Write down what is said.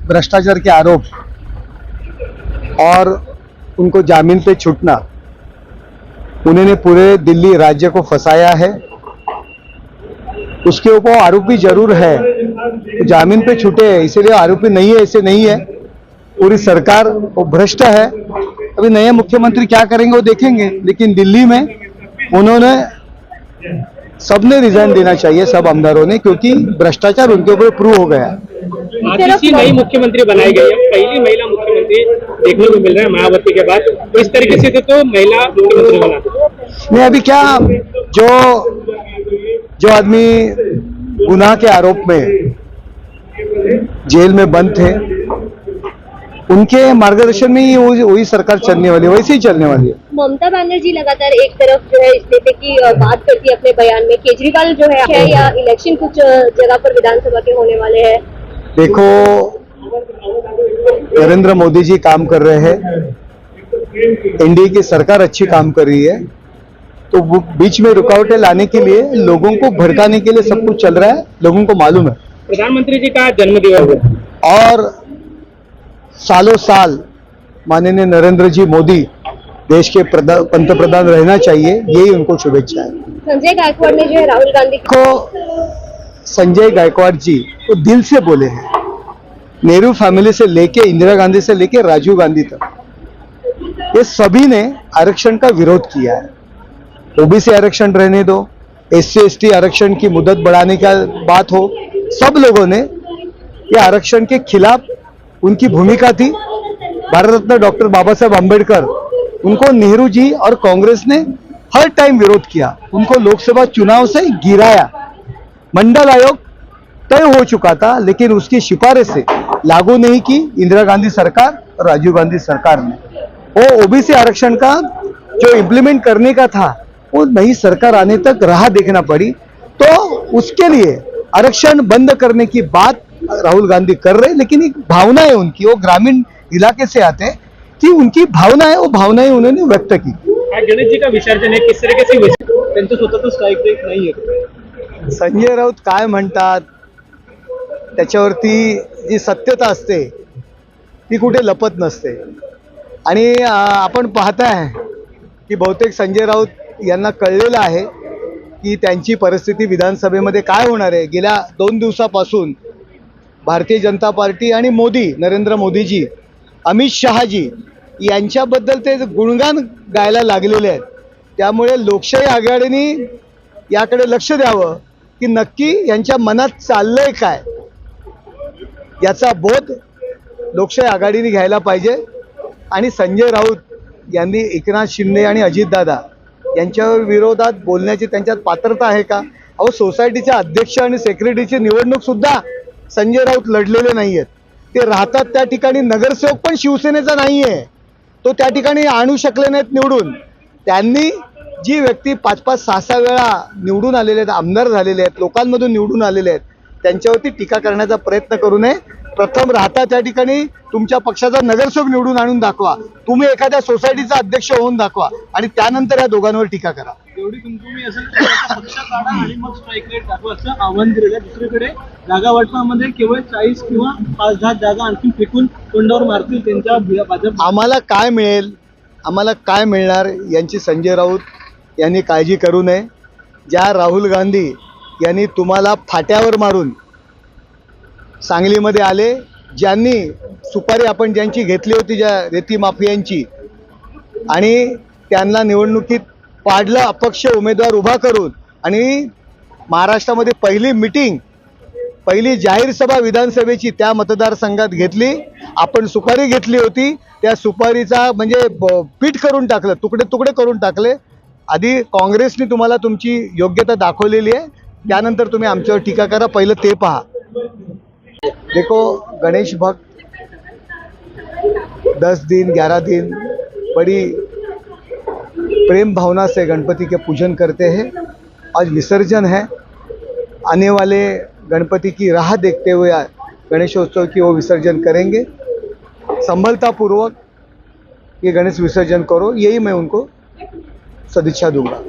भ्रष्टाचार के आरोप और उनको जामीन पे छूटना, उन्होंने पूरे दिल्ली राज्य को फंसाया है। उसके ऊपर आरोपी जरूर है, तो जामीन पे छूटे इसलिए आरोपी नहीं है ऐसे नहीं है। पूरी सरकार वो भ्रष्ट है। अभी नए मुख्यमंत्री क्या करेंगे वो देखेंगे, लेकिन दिल्ली में उन्होंने सबने रिजाइन देना चाहिए, सब आमदारों ने, क्योंकि भ्रष्टाचार उनके ऊपर प्रूव हो गया। किसी नई मुख्यमंत्री बनाई गई है, पहली महिला मुख्यमंत्री देखने को मिल रहा है मायावती के बाद। इस तरीके से तो महिला मुख्यमंत्री बना नहीं, अभी क्या जो आदमी गुनाह के आरोप में जेल में बंद थे, उनके मार्गदर्शन में ही वही सरकार चलने वाली है, वैसे ही चलने वाली है। ममता बनर्जी लगातार एक तरफ जो है इस्तीफे की बात करती है अपने बयान में। केजरीवाल जो है या इलेक्शन कुछ जगह पर विधानसभा के होने वाले हैं। देखो, नरेंद्र मोदी जी काम कर रहे हैं, एनडीए की सरकार अच्छी काम कर रही है, तो वो बीच में रुकावटें लाने के लिए, लोगों को भड़काने के लिए सब कुछ चल रहा है, लोगों को मालूम है। प्रधानमंत्री जी का जन्मदिवस है और सालों साल माननीय नरेंद्र जी मोदी देश के पंतप्रधान रहना चाहिए, यही उनको शुभेच्छा है। संजय गायकवाड़ ने जो है राहुल गांधी को, संजय गायकवाड़ जी तो दिल से बोले हैं, नेहरू फैमिली से लेके इंदिरा गांधी से लेके राजीव गांधी तक, ये सभी ने आरक्षण का विरोध किया है। ओबीसी आरक्षण रहने दो, एससी एसटी आरक्षण की मुदत बढ़ाने का बात हो, सब लोगों ने ये आरक्षण के खिलाफ उनकी भूमिका थी। भारत रत्न डॉक्टर बाबा साहब अम्बेडकर, उनको नेहरू जी और कांग्रेस ने हर टाइम विरोध किया, उनको लोकसभा चुनाव से गिराया। मंडल आयोग तय हो चुका था, लेकिन उसकी सिफारिश से लागू नहीं की इंदिरा गांधी सरकार और राजीव गांधी सरकार ने। वो ओबीसी आरक्षण का जो इम्प्लीमेंट करने का था, वो नई सरकार आने तक राह देखना पड़ी। तो उसके लिए आरक्षण बंद करने की बात राहुल गांधी कर रहे, लेकिन एक भावना है उनकी, वो ग्रामीण इलाके से आते हैं, कि उनकी भावना है, वो भावनाएं उन्होंने व्यक्त की। गणेश जी का विसर्जन है, किस तरीके से त्यांचं स्वतःचं स्ट्राईक रेट नाही आहे। संजय राऊत काय म्हणतात त्याच्यावरती जी सत्यता असते ती कुठे लपत नसते। आणि आपण पाहताय की बहुतेक संजय राऊत यांना कळलेलं आहे की त्यांची परिस्थिती विधानसभेमध्ये काय होणार आहे। गेल्या 2 दिवसापासून भारतीय जनता पार्टी आणि मोदी, नरेंद्र मोदीजी, अमित शहाजी यांच्याबद्दल ते गुणगान गायला लागलेले आहेत। त्यामुळे लोकशाही आघाडीने याकडे लक्ष द्यावं की नक्की यांच्या मनात चाललंय काय, याचा बोध लोकशाही आघाडीने घ्यायला पाहिजे। आणि संजय राऊत यांनी एकनाथ शिंदे आणि अजितदादा यांच्यावर विरोधात बोलण्याची त्यांच्यात पात्रता आहे का? अहो, सोसायटीचे अध्यक्ष आणि सेक्रेटरीची निवडणूक सुद्धा संजय राऊत लढलेले नाहीयेत। ते राहतात त्या ठिकाणी नगरसेवक पण शिवसेनेचा नाहीये, तो त्या ठिकाणी आणू शकले नाहीत निवडून। त्यांनी जी व्यक्ती 5-5, 6-6 वेळा निवडून आलेले आहेत, आमदार झालेले आहेत, लोकांमधून निवडून आलेले आहेत, त्यांच्यावरती टीका करण्याचा प्रयत्न करू नये। प्रथम राहता त्या ठिकाणी तुमच्या पक्षाचा नगरसेवक निवडून आणून दाखवा, तुम्ही एखाद्या सोसायटीचा अध्यक्ष होऊन दाखवा, आणि त्यानंतर या दोघांवर टीका करा। एवढी तुम्ही असेल तर पक्ष काढा आणि मग स्ट्राईक रेट दाखवा असं आव्हान दिलेलं आहे। दुसरीकडे जागा वाटपामध्ये केवळ 40 किंवा 5-10 जागा आणखी फेकून तोंडावर मारतील त्यांच्या भाजप। आम्हाला काय मिळेल, आम्हाला काय मिळणार यांची संजय राऊत यांनी काळजी करू नये। ज्या राहुल गांधी यांनी तुम्हाला फाट्यावर मारून सांगलीमध्ये आले, ज्यांनी सुपारी आपण ज्यांची घेतली होती, ज्या रेती माफियांची, आणि त्यांना निवडणुकीत पाडलं अपक्ष उमेदवार उभा करून, आणि महाराष्ट्रामध्ये पहिली मीटिंग, पहिली जाहीर सभा विधानसभेची त्या मतदारसंघात घेतली। आपण सुपारी घेतली होती, त्या सुपारीचा म्हणजे पीठ करून टाकलं, तुकडे तुकडे करून टाकले। आधी काँग्रेसने तुम्हाला तुमची योग्यता दाखवलेली आहे, त्यानंतर तुम्ही आमच्यावर टीका करा, पहिलं ते पहा। देखो, गणेश भक्त 10 दिन 11 दिन बड़ी प्रेम भावना से गणपति के पूजन करते हैं। आज विसर्जन है, आने वाले गणपति की राह देखते हुए गणेशोत्सव की वो विसर्जन करेंगे। संभलतापूर्वक ये गणेश विसर्जन करो, यही मैं उनको सदिच्छा दूंगा।